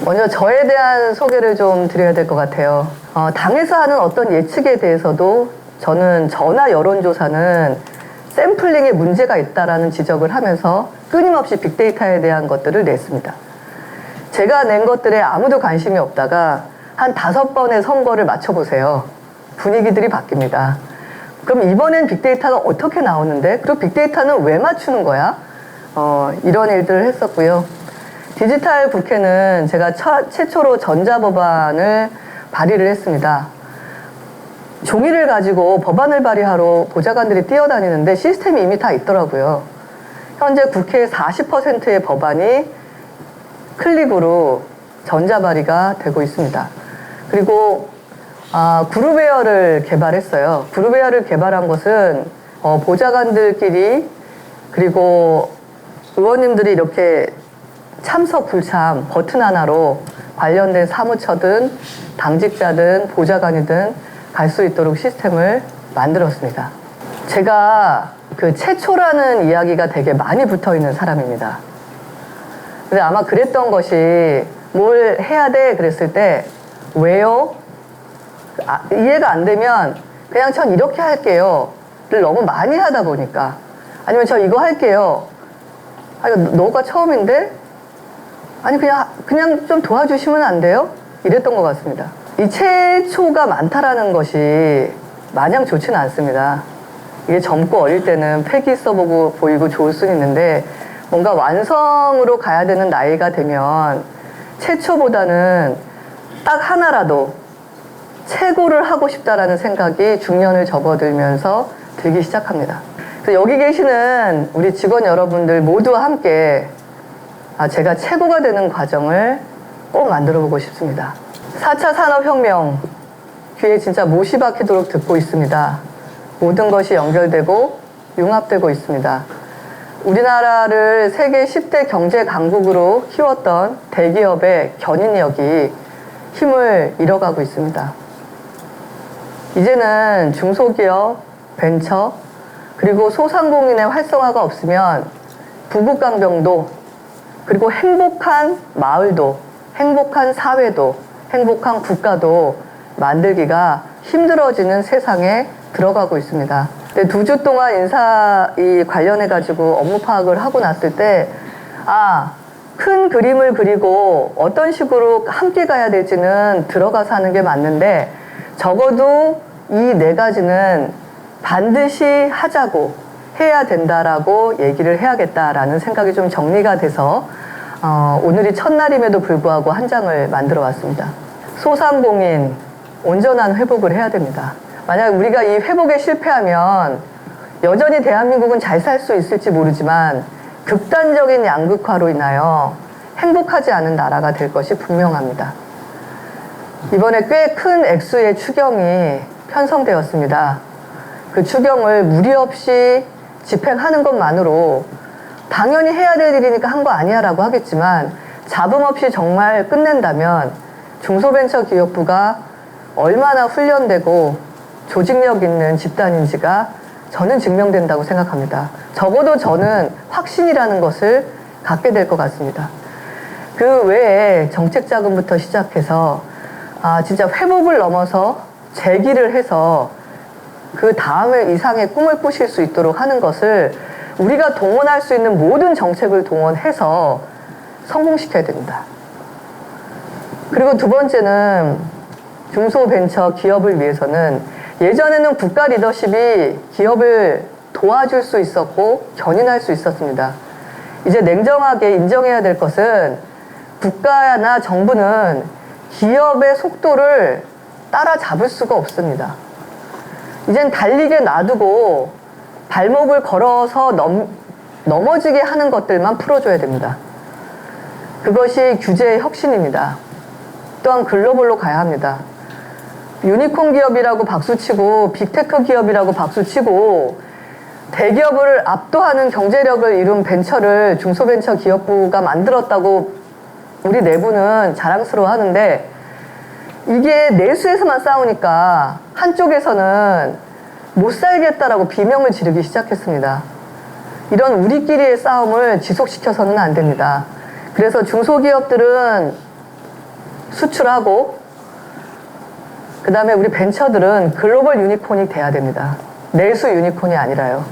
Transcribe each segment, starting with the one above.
먼저 저에 대한 소개를 좀 드려야 될 것 같아요. 당에서 하는 어떤 예측에 대해서도 저는 전화 여론조사는 샘플링에 문제가 있다라는 지적을 하면서 끊임없이 빅데이터에 대한 것들을 냈습니다. 제가 낸 것들에 아무도 관심이 없다가 한 5번의 선거를 맞춰보세요. 분위기들이 바뀝니다. 그럼 이번엔 빅데이터가 어떻게 나오는데? 그리고 빅데이터는 왜 맞추는 거야? 이런 일들을 했었고요. 디지털 국회는 제가 최초로 전자법안을 발의를 했습니다. 종이를 가지고 법안을 발의하러 보좌관들이 뛰어다니는데 시스템이 이미 다 있더라고요. 현재 국회 40%의 법안이 클릭으로 전자 발의가 되고 있습니다. 그리고 그룹웨어를 개발했어요. 그룹웨어를 개발한 것은 보좌관들끼리 그리고 의원님들이 이렇게 참석 불참 버튼 하나로 관련된 사무처든 당직자든 보좌관이든 갈 수 있도록 시스템을 만들었습니다. 제가 그 최초라는 이야기가 되게 많이 붙어 있는 사람입니다. 근데 아마 그랬던 것이 뭘 해야 돼? 그랬을 때 왜요? 이해가 안 되면 그냥 전 이렇게 할게요 를 너무 많이 하다 보니까 아니면 저 이거 할게요. 아니 너가 처음인데? 아니 그냥 좀 도와주시면 안 돼요? 이랬던 것 같습니다. 이 최초가 많다라는 것이 마냥 좋지는 않습니다. 이게 젊고 어릴 때는 패기 있어 보이고 좋을 수는 있는데 뭔가 완성으로 가야 되는 나이가 되면 최초보다는 딱 하나라도 최고를 하고 싶다라는 생각이 중년을 접어들면서 들기 시작합니다. 그래서 여기 계시는 우리 직원 여러분들 모두와 함께 제가 최고가 되는 과정을 꼭 만들어 보고 싶습니다. 4차 산업혁명 귀에 진짜 못이 박히도록 듣고 있습니다. 모든 것이 연결되고 융합되고 있습니다. 우리나라를 세계 10대 경제 강국으로 키웠던 대기업의 견인력이 힘을 잃어가고 있습니다. 이제는 중소기업, 벤처, 그리고 소상공인의 활성화가 없으면 부국강병도, 그리고 행복한 마을도, 행복한 사회도, 행복한 국가도 만들기가 힘들어지는 세상에 들어가고 있습니다. 2주 동안 인사이 관련해가지고 업무 파악을 하고 났을 때, 큰 그림을 그리고 어떤 식으로 함께 가야 될지는 들어가서 하는 게 맞는데, 적어도 이 4가지는 반드시 하자고 해야 된다라고 얘기를 해야겠다라는 생각이 좀 정리가 돼서 오늘이 첫날임에도 불구하고 한 장을 만들어 왔습니다. 소상공인 온전한 회복을 해야 됩니다. 만약 우리가 이 회복에 실패하면 여전히 대한민국은 잘 살 수 있을지 모르지만 극단적인 양극화로 인하여 행복하지 않은 나라가 될 것이 분명합니다. 이번에 꽤 큰 액수의 추경이 편성되었습니다. 그 추경을 무리 없이 집행하는 것만으로 당연히 해야 될 일이니까 한 거 아니야 라고 하겠지만 잡음 없이 정말 끝낸다면 중소벤처기업부가 얼마나 훈련되고 조직력 있는 집단인지가 저는 증명된다고 생각합니다. 적어도 저는 확신이라는 것을 갖게 될 것 같습니다. 그 외에 정책자금부터 시작해서 진짜 회복을 넘어서 재기를 해서 그 다음에 이상의 꿈을 꾸실 수 있도록 하는 것을 우리가 동원할 수 있는 모든 정책을 동원해서 성공시켜야 됩니다. 그리고 2번째는 중소벤처 기업을 위해서는 예전에는 국가 리더십이 기업을 도와줄 수 있었고 견인할 수 있었습니다. 이제 냉정하게 인정해야 될 것은 국가나 정부는 기업의 속도를 따라잡을 수가 없습니다. 이젠 달리게 놔두고 발목을 걸어서 넘어지게 하는 것들만 풀어줘야 됩니다. 그것이 규제의 혁신입니다. 또한 글로벌로 가야 합니다. 유니콘 기업이라고 박수치고 빅테크 기업이라고 박수치고 대기업을 압도하는 경제력을 이룬 벤처를 중소벤처기업부가 만들었다고 우리 내부는 자랑스러워 하는데 이게 내수에서만 싸우니까 한쪽에서는 못 살겠다라고 비명을 지르기 시작했습니다. 이런 우리끼리의 싸움을 지속시켜서는 안 됩니다. 그래서 중소기업들은 수출하고, 그 다음에 우리 벤처들은 글로벌 유니콘이 돼야 됩니다. 내수 유니콘이 아니라요.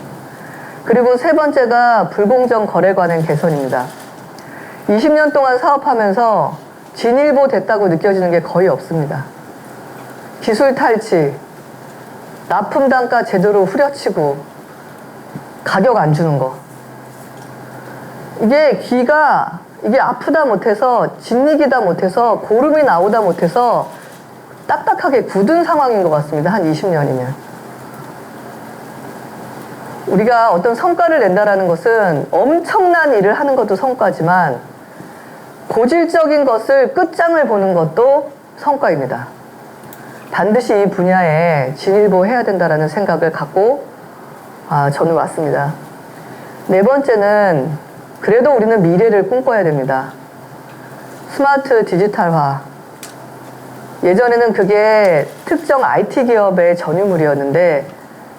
그리고 세 번째가 불공정 거래 관행 개선입니다. 20년 동안 사업하면서 진일보 됐다고 느껴지는 게 거의 없습니다. 기술 탈취, 납품 단가 제대로 후려치고, 가격 안 주는 거. 이게 아프다 못해서, 짓이기다 못해서, 고름이 나오다 못해서 딱딱하게 굳은 상황인 것 같습니다. 한 20년이면. 우리가 어떤 성과를 낸다라는 것은 엄청난 일을 하는 것도 성과지만 고질적인 것을 끝장을 보는 것도 성과입니다. 반드시 이 분야에 진일보해야 된다라는 생각을 갖고 저는 왔습니다. 네 번째는 그래도 우리는 미래를 꿈꿔야 됩니다. 스마트 디지털화. 예전에는 그게 특정 IT 기업의 전유물이었는데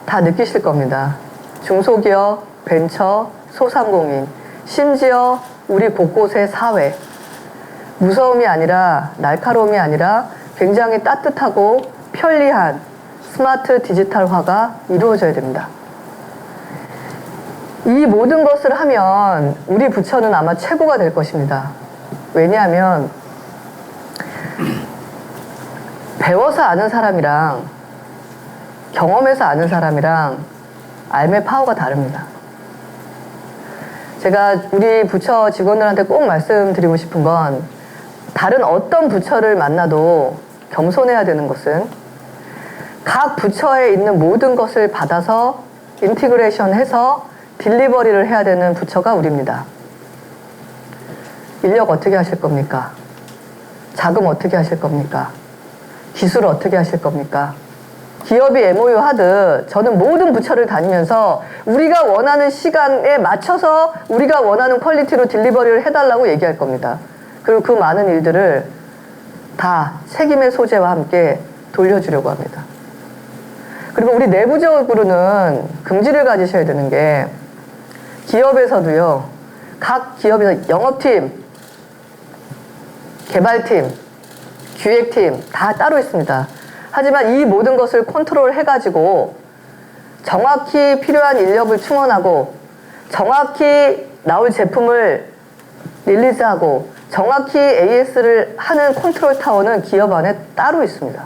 다 느끼실 겁니다. 중소기업, 벤처, 소상공인, 심지어 우리 곳곳의 사회. 무서움이 아니라, 날카로움이 아니라 굉장히 따뜻하고 편리한 스마트 디지털화가 이루어져야 됩니다. 이 모든 것을 하면 우리 부처는 아마 최고가 될 것입니다. 왜냐하면 배워서 아는 사람이랑 경험해서 아는 사람이랑 알매 파워가 다릅니다. 제가 우리 부처 직원들한테 꼭 말씀드리고 싶은 건 다른 어떤 부처를 만나도 겸손해야 되는 것은 각 부처에 있는 모든 것을 받아서 인티그레이션 해서 딜리버리를 해야 되는 부처가 우리입니다. 인력 어떻게 하실 겁니까? 자금 어떻게 하실 겁니까? 기술 어떻게 하실 겁니까? 기업이 MOU 하듯 저는 모든 부처를 다니면서 우리가 원하는 시간에 맞춰서 우리가 원하는 퀄리티로 딜리버리를 해달라고 얘기할 겁니다. 그리고 그 많은 일들을 다 책임의 소재와 함께 돌려주려고 합니다. 그리고 우리 내부적으로는 긍지를 가지셔야 되는 게 기업에서도요. 각 기업에서 영업팀, 개발팀, 기획팀 다 따로 있습니다. 하지만 이 모든 것을 컨트롤 해가지고 정확히 필요한 인력을 충원하고 정확히 나올 제품을 릴리즈하고 정확히 AS를 하는 컨트롤 타워는 기업 안에 따로 있습니다.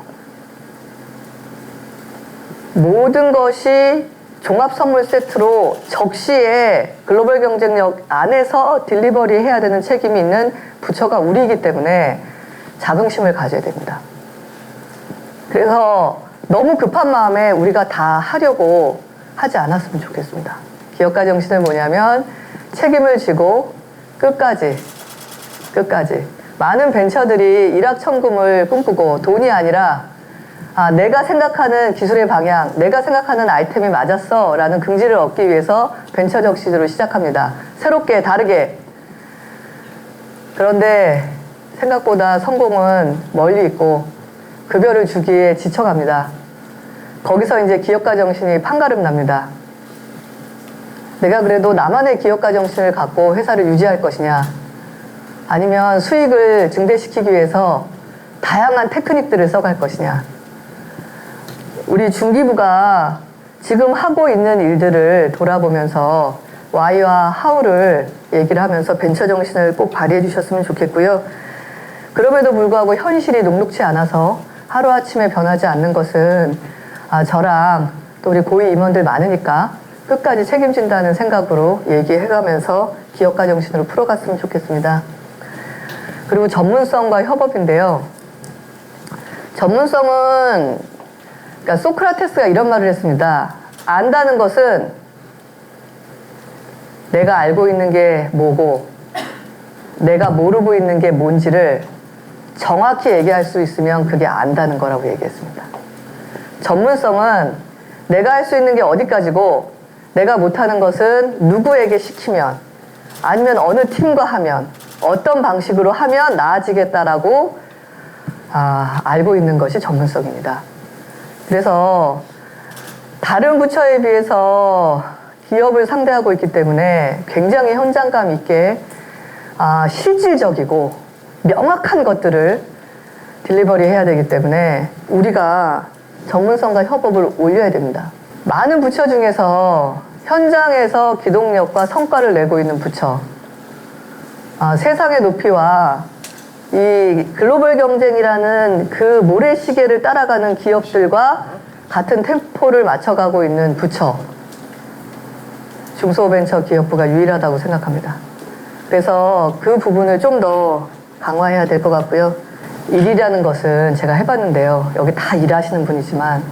모든 것이 종합 선물 세트로 적시에 글로벌 경쟁력 안에서 딜리버리 해야 되는 책임이 있는 부처가 우리이기 때문에 자긍심을 가져야 됩니다. 그래서 너무 급한 마음에 우리가 다 하려고 하지 않았으면 좋겠습니다. 기업가 정신은 뭐냐면 책임을 지고 끝까지 많은 벤처들이 일확천금을 꿈꾸고 돈이 아니라 내가 생각하는 기술의 방향, 내가 생각하는 아이템이 맞았어 라는 긍지를 얻기 위해서 벤처 적시로 시작합니다. 새롭게 다르게. 그런데 생각보다 성공은 멀리 있고 급여를 주기에 지쳐갑니다. 거기서 이제 기업가 정신이 판가름 납니다. 내가 그래도 나만의 기업가 정신을 갖고 회사를 유지할 것이냐, 아니면 수익을 증대시키기 위해서 다양한 테크닉들을 써갈 것이냐. 우리 중기부가 지금 하고 있는 일들을 돌아보면서 Y와 How를 얘기를 하면서 벤처 정신을 꼭 발휘해 주셨으면 좋겠고요. 그럼에도 불구하고 현실이 녹록치 않아서 하루아침에 변하지 않는 것은 저랑 또 우리 고위 임원들 많으니까 끝까지 책임진다는 생각으로 얘기해가면서 기업가 정신으로 풀어갔으면 좋겠습니다. 그리고 전문성과 협업인데요. 전문성은 그러니까 소크라테스가 이런 말을 했습니다. 안다는 것은 내가 알고 있는 게 뭐고 내가 모르고 있는 게 뭔지를 정확히 얘기할 수 있으면 그게 안다는 거라고 얘기했습니다. 전문성은 내가 할 수 있는 게 어디까지고 내가 못하는 것은 누구에게 시키면 아니면 어느 팀과 하면 어떤 방식으로 하면 나아지겠다라고 알고 있는 것이 전문성입니다. 그래서 다른 부처에 비해서 기업을 상대하고 있기 때문에 굉장히 현장감 있게 실질적이고 명확한 것들을 딜리버리 해야 되기 때문에 우리가 전문성과 협업을 올려야 됩니다. 많은 부처 중에서 현장에서 기동력과 성과를 내고 있는 부처, 세상의 높이와 이 글로벌 경쟁이라는 그 모래시계를 따라가는 기업들과 같은 템포를 맞춰가고 있는 부처, 중소벤처기업부가 유일하다고 생각합니다. 그래서 그 부분을 좀 더 강화해야 될 것 같고요. 일이라는 것은 제가 해봤는데요. 여기 다 일하시는 분이지만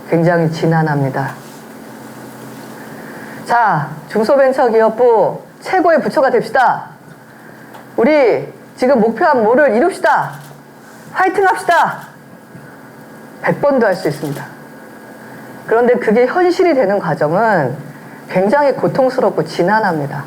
굉장히 지난합니다. 자, 중소벤처기업부 최고의 부처가 됩시다. 우리 지금 목표한 뭐를 이룹시다. 화이팅 합시다. 100번도 할 수 있습니다. 그런데 그게 현실이 되는 과정은 굉장히 고통스럽고 지난합니다.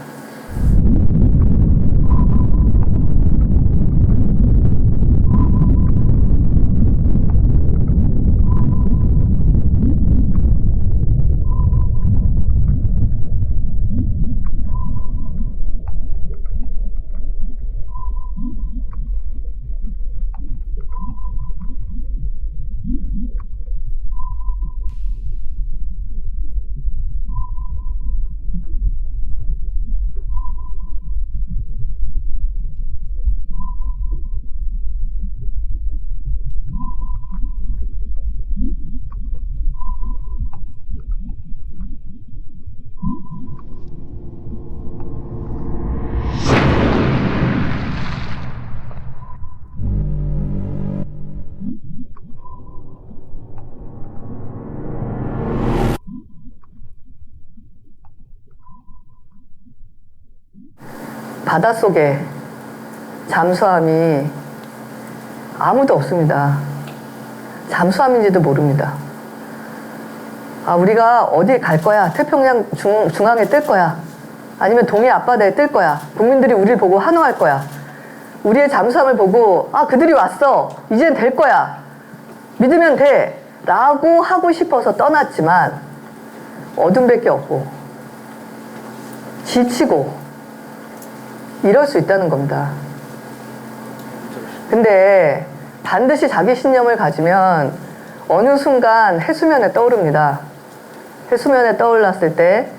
바닷속에 잠수함이 아무도 없습니다. 잠수함인지도 모릅니다. 우리가 어디 갈 거야? 태평양 중앙에 뜰 거야. 아니면 동해 앞바다에 뜰 거야. 국민들이 우리를 보고 환호할 거야. 우리의 잠수함을 보고 그들이 왔어. 이젠 될 거야. 믿으면 돼. 라고 하고 싶어서 떠났지만 어둠밖에 없고 지치고 이럴 수 있다는 겁니다. 근데 반드시 자기 신념을 가지면 어느 순간 해수면에 떠오릅니다. 해수면에 떠올랐을 때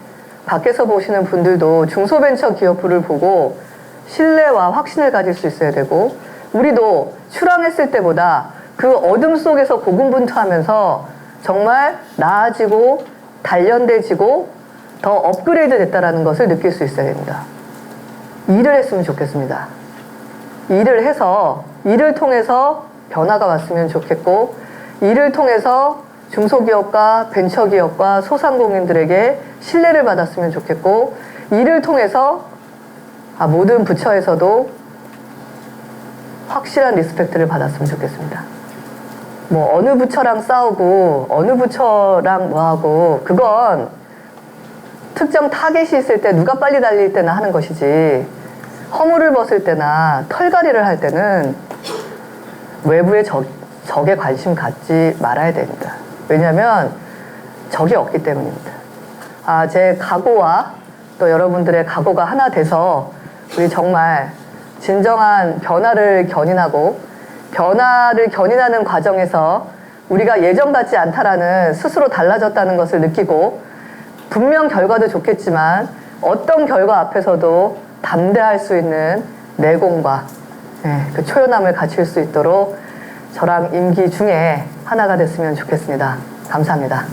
밖에서 보시는 분들도 중소벤처기업부를 보고 신뢰와 확신을 가질 수 있어야 되고, 우리도 출항했을 때보다 그 어둠 속에서 고군분투하면서 정말 나아지고 단련돼지고 더 업그레이드 됐다는 것을 느낄 수 있어야 됩니다. 일을 했으면 좋겠습니다. 일을 해서 일을 통해서 변화가 왔으면 좋겠고, 일을 통해서 중소기업과 벤처기업과 소상공인들에게 신뢰를 받았으면 좋겠고, 일을 통해서 모든 부처에서도 확실한 리스펙트를 받았으면 좋겠습니다. 뭐 어느 부처랑 싸우고 어느 부처랑 뭐하고, 그건 특정 타겟이 있을 때 누가 빨리 달릴 때나 하는 것이지, 허물을 벗을 때나 털갈이를 할 때는 외부의 적에 관심 갖지 말아야 됩니다. 왜냐하면 적이 없기 때문입니다. 제 각오와 또 여러분들의 각오가 하나 돼서 우리 정말 진정한 변화를 견인하고, 변화를 견인하는 과정에서 우리가 예전 같지 않다라는, 스스로 달라졌다는 것을 느끼고, 분명 결과도 좋겠지만 어떤 결과 앞에서도 담대할 수 있는 내공과 그 초연함을 갖출 수 있도록 저랑 임기 중에 하나가 됐으면 좋겠습니다. 감사합니다.